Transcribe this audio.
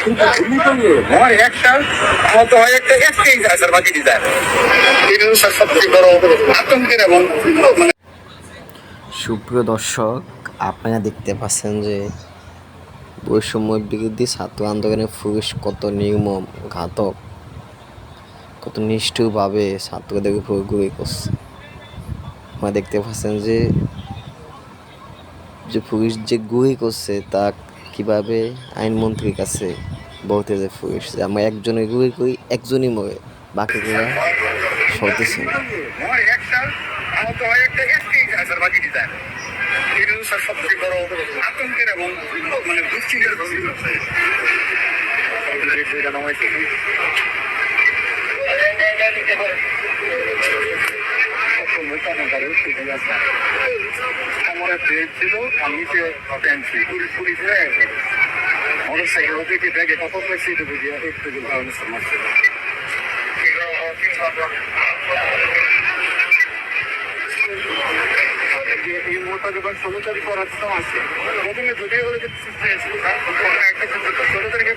হয় একটা মতো হয় একটা একটাই যায় স্যার, বাকি যায় না। এটা তো স্যার সবচেয়ে বড় আতঙ্কের এবং মানে সুপ্রিয় দর্শক, আপনারা দেখতে পাচ্ছেন যে বৈষম্য বিরোধী ছাত্র আন্দোলনের পুলিশ কত নির্মম, ঘাতক, কত নিষ্ঠুরভাবে ছাত্রদের উপর গুলি করছে। আপনারা দেখতে পাচ্ছেন যে যে পুলিশ যে গুলি করছে তা কিভাবে আইনমন্ত্রীর কাছে বলতেছে পুলিশ যে আমরা একজনের গুলি করি, একজনই মরে, বাকিগুলা সরতেছে না। হয় একটা মতো হয় একটা একটাই যায় স্যার, বাকি যায় না। এটা তো স্যার সবচেয়ে বড় আতঙ্কের এবং মানে দুশ্চিন্তার বিষয়। আমার ব্রেক ছিল, আমি যে প্যান্ট পুলিশ হয়ে গেছে মোটর সাইকেল থেকে ব্যাগে কত পেয়েছি একটু কারণে সমস্যা। এই মুহূর্তে যখন 16 তারিখ করার আছে প্রথমে দুটোই হলে 16 তারিখে